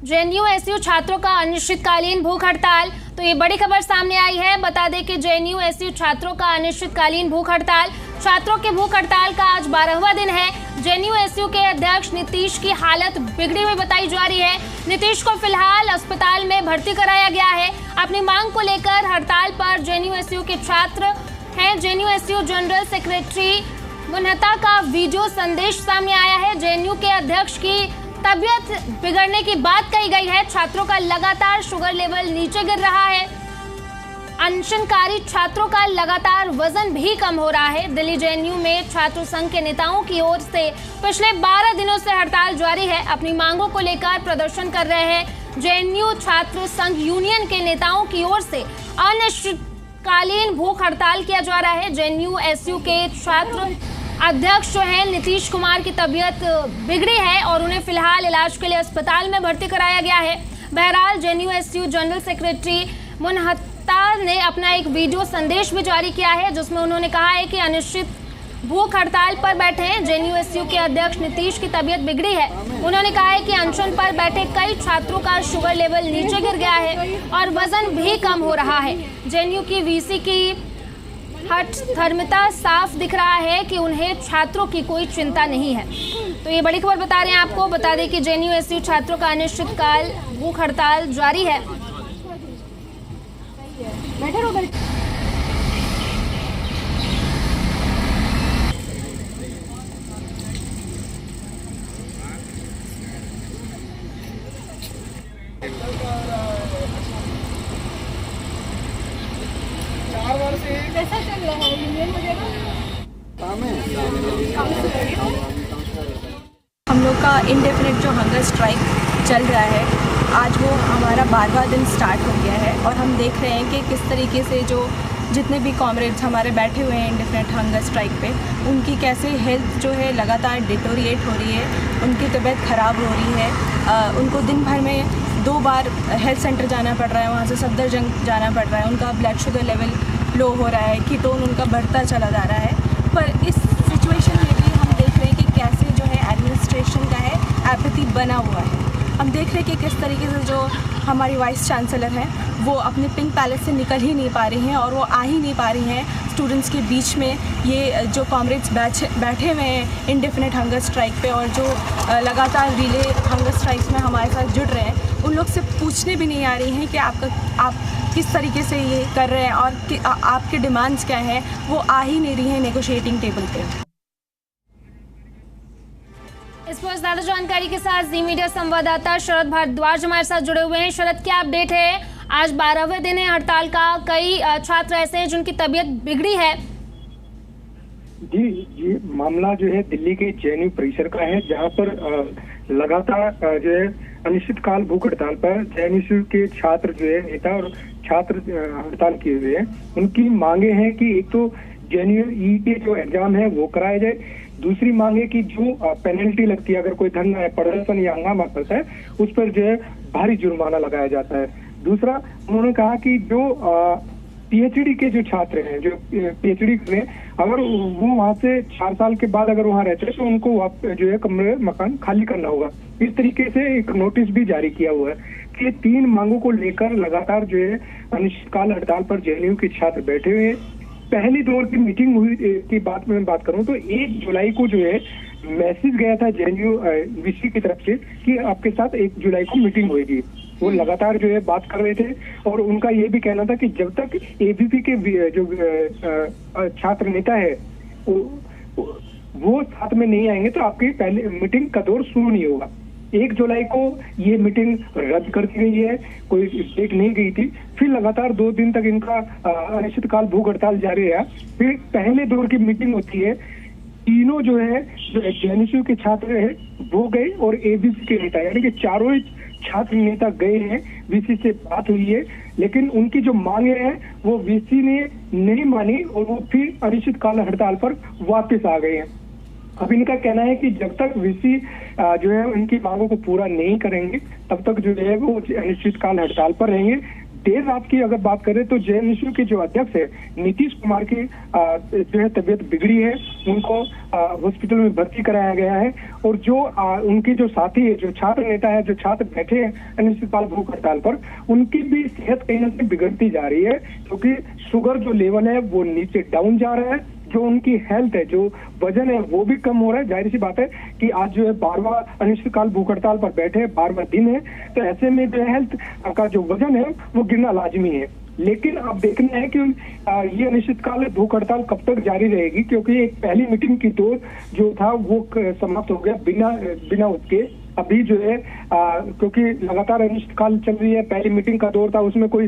JNU SU छात्रों का अनिश्चितकालीन भूख हड़ताल। तो ये बड़ी खबर सामने आई है। बता दें कि जेएनयू एसयू छात्रों का अनिश्चितकालीन भूख हड़ताल। छात्रों के भूख हड़ताल का आज 12वां दिन है। जेएनयू एसयू के अध्यक्ष नीतीश की हालत बिगड़ी हुई बताई जा रही है। नीतीश को फिलहाल अस्पताल में भर्ती कराया गया है। अपनी मांग को लेकर हड़ताल पर जेएनयू एसयू के छात्र हैं। जेएनयू एसयू जनरल सेक्रेटरी मुन्हता का वीडियो संदेश सामने आया है। जेएनयू के अध्यक्ष की तबीयत बिगड़ने की बात कही गई है। छात्रों का लगातार शुगर लेवल नीचे गिर रहा है। अनशनकारी छात्रों का लगातार वजन भी कम हो रहा है। दिल्ली जेएनयू में छात्र संघ के नेताओं की ओर से पिछले 12 दिनों से हड़ताल जारी है। अपनी मांगों को लेकर प्रदर्शन कर रहे हैं। जेएनयू छात्र संघ यूनियन के नेताओं की ओर से अनिश्चितकालीन भूख हड़ताल किया जा रहा है। जेएनयू एसयू के छात्र अध्यक्ष जो है नीतीश कुमार की तबीयत बिगड़ी है और उन्हें फिलहाल इलाज के लिए अस्पताल में भर्ती कराया गया है। बहरहाल जेएनयू एसयू जनरल सेक्रेटरी मुन्हता ने अपना एक वीडियो संदेश भी जारी किया है, जिसमें उन्होंने कहा है कि अनिश्चित भूख हड़ताल पर बैठे हैं। जेएनयू एसयू के अध्यक्ष नीतीश की तबीयत बिगड़ी है। उन्होंने कहा है कि अनशन पर बैठे कई छात्रों का शुगर लेवल नीचे गिर गया है और वजन भी कम हो रहा है। जेएनयू की वीसी की हठधर्मिता साफ दिख रहा है कि उन्हें छात्रों की कोई चिंता नहीं है। तो ये बड़ी खबर बता रहे हैं आपको। बता दें कि जेएनयू एसयू छात्रों का अनिश्चितकाल भूख हड़ताल जारी है। कैसा चल रहा है यूनियन वगैरह? हम लोग का इंडेफिनिट जो हंगर स्ट्राइक चल रहा है, आज वो हमारा 12वां दिन स्टार्ट हो गया है और हम देख रहे हैं कि किस तरीके से जो जितने भी कॉमरेड्स हमारे बैठे हुए हैं इंडेफिनिट हंगर स्ट्राइक पे, उनकी कैसे हेल्थ जो है लगातार डिटोरिएट हो रही है, उनकी तबीयत ख़राब हो रही है। उनको दिन भर में 2 बार हेल्थ सेंटर जाना पड़ रहा है, वहाँ से सफदरजंग जाना पड़ रहा है। उनका ब्लड शुगर लेवल लो हो रहा है, कीटोन उनका बढ़ता चला जा रहा है। पर इस सिचुएशन में भी हम देख रहे हैं कि कैसे जो है एडमिनिस्ट्रेशन का है एपैथी बना हुआ है। हम देख रहे हैं कि किस तरीके से जो हमारी वाइस चांसलर हैं वो अपने पिंक पैलेस से निकल ही नहीं पा रही हैं और वो आ ही नहीं पा रही हैं स्टूडेंट्स के बीच में। ये जो कॉमरेड्स बैठे हुए हैं इंडेफिनिट हंगर स्ट्राइक पे और जो लगातार रिले हंगर स्ट्राइक्स में हमारे साथ जुड़ रहे हैं, उन लोग से पूछने भी नहीं आ रही हैं कि आप किस तरीके से ये कर रहे हैं और आपके डिमांड्स क्या हैं। वो आ ही नहीं रही हैं नेगोशिएटिंग टेबल पे। इस पर ज्यादा जानकारी के साथ जी मीडिया संवाददाता शरद भारद्वाज हमारे साथ जुड़े हुए हैं। शरद, क्या अपडेट है? आज 12वें दिन है हड़ताल का। कई छात्र ऐसे हैं जिनकी तबीयत बिगड़ी है। जी, मामला जो है दिल्ली के जेएनयू परिसर का है, जहां पर लगातार जो है अनिश्चितकाल भूख हड़ताल पर जेएनयू के छात्र जो है नेता और छात्र हड़ताल किए हुए हैं। उनकी मांगे हैं कि एक तो जेएनयू के जो एग्जाम है वो कराया जाए। दूसरी मांग है कि जो पेनल्टी लगती है अगर कोई धरना प्रदर्शन या हंगामा करता है, उस पर जो है भारी जुर्माना लगाया जाता है। दूसरा, उन्होंने कहा कि जो पीएचडी के जो छात्र हैं, जो पीएचडी कर रहे हैं, अगर वो वहां से 4 साल के बाद अगर वहां रहते हैं तो उनको जो है कमरे मकान खाली करना होगा। इस तरीके से एक नोटिस भी जारी किया हुआ है कि ये 3 मांगों को लेकर लगातार जो है अनिश्चितकाल हड़ताल पर जेएनयू के छात्र बैठे हुए हैं। पहली दौर की मीटिंग हुई की बात करूं तो 1 जुलाई को जो है मैसेज गया था जेएनयू वीसी की तरफ से कि आपके साथ 1 जुलाई को मीटिंग होगी। वो लगातार जो है बात कर रहे थे और उनका ये भी कहना था कि जब तक एबीपी के जो छात्र नेता है वो साथ में नहीं आएंगे तो आपकी पहले मीटिंग का दौर शुरू नहीं होगा। 1 जुलाई को ये मीटिंग रद्द कर दी गई है, कोई डेट नहीं गई थी। फिर लगातार 2 दिन तक इनका अनिश्चितकाल भूख हड़ताल जारी रहा। फिर पहले दौर की मीटिंग होती है, तीनों जो है जेएनयू के छात्र है वो गए और एबीसी के नेता, यानी कि चारों छात्र नेता गए हैं। वीसी से बात हुई है, लेकिन उनकी जो मांगे हैं वो वीसी ने नहीं मानी और वो फिर अनिश्चितकाल हड़ताल पर वापस आ गए हैं। अब इनका कहना है कि जब तक वीसी जो है उनकी मांगों को पूरा नहीं करेंगे तब तक जो है वो अनिश्चितकाल हड़ताल पर रहेंगे। देर रात की अगर बात करें तो जेएनयू के जो अध्यक्ष है नीतीश कुमार की जो है तबीयत बिगड़ी है, उनको हॉस्पिटल में भर्ती कराया गया है। और जो उनके जो साथी है, जो छात्र नेता है, जो छात्र बैठे हैं अनिश्चितकाल भूख हड़ताल पर, उनकी भी सेहत कहीं ना कहीं बिगड़ती जा रही है, क्योंकि शुगर जो लेवल है वो नीचे डाउन जा रहा है, जो उनकी हेल्थ है, जो वजन है वो भी कम हो रहा है। जाहिर सी बात है कि आज जो है 12वां अनिश्चितकाल भूख हड़ताल पर बैठे, 12वां दिन है, तो ऐसे में जो हेल्थ का जो वजन है वो गिरना लाजमी है। लेकिन अब देखना है कि ये अनिश्चितकाल भूख हड़ताल कब तक जारी रहेगी, क्योंकि एक पहली मीटिंग की दौर जो था वो समाप्त हो गया बिना उसके। अभी जो है क्योंकि लगातार अनिश्चितकाल चल रही है, पहली मीटिंग का दौर था, उसमें कोई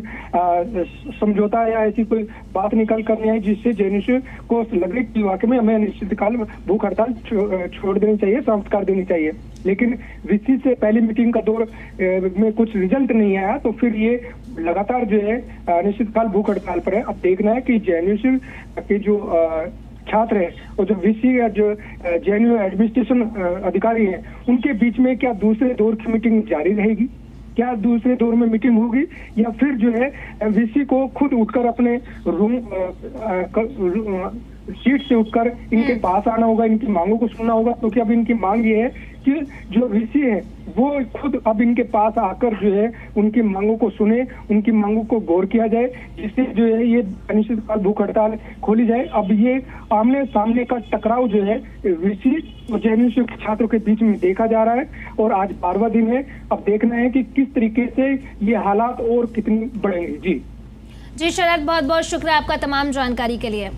समझौता या ऐसी कोई बात निकल कर नहीं आई जिससे जेएनयू को लगे कि वाकई में हमें अनिश्चितकाल भूख हड़ताल छोड़ देनी चाहिए, समाप्त कर देनी चाहिए। लेकिन वीसी से पहली मीटिंग का दौर में कुछ रिजल्ट नहीं आया, तो फिर ये लगातार जो है अनिश्चितकाल भूख हड़ताल पर है। अब देखना है कि जेएनयू के जो छात्र है और जो वीसी या जो जेएनयू एडमिनिस्ट्रेशन अधिकारी हैं, उनके बीच में क्या दूसरे दौर की मीटिंग जारी रहेगी, क्या दूसरे दौर में मीटिंग होगी, या फिर जो है वीसी को खुद उठकर अपने रूम सीट से उठकर इनके पास आना होगा, इनकी मांगों को सुनना होगा। क्योंकि अब इनकी मांग ये है कि जो वीसी है वो खुद अब इनके पास आकर जो है उनकी मांगों को सुने, उनकी मांगों को गौर किया जाए, जिससे जो है ये अनिश्चितकाल भूख हड़ताल खोली जाए। अब ये आमने सामने का टकराव जो है वीसी और जेएनयू के छात्रों के बीच में देखा जा रहा है, और आज 12वां दिन है। अब देखना है कि किस तरीके से ये हालात और कितनी बढ़ेंगे। जी शरद, बहुत बहुत शुक्रिया आपका तमाम जानकारी के लिए।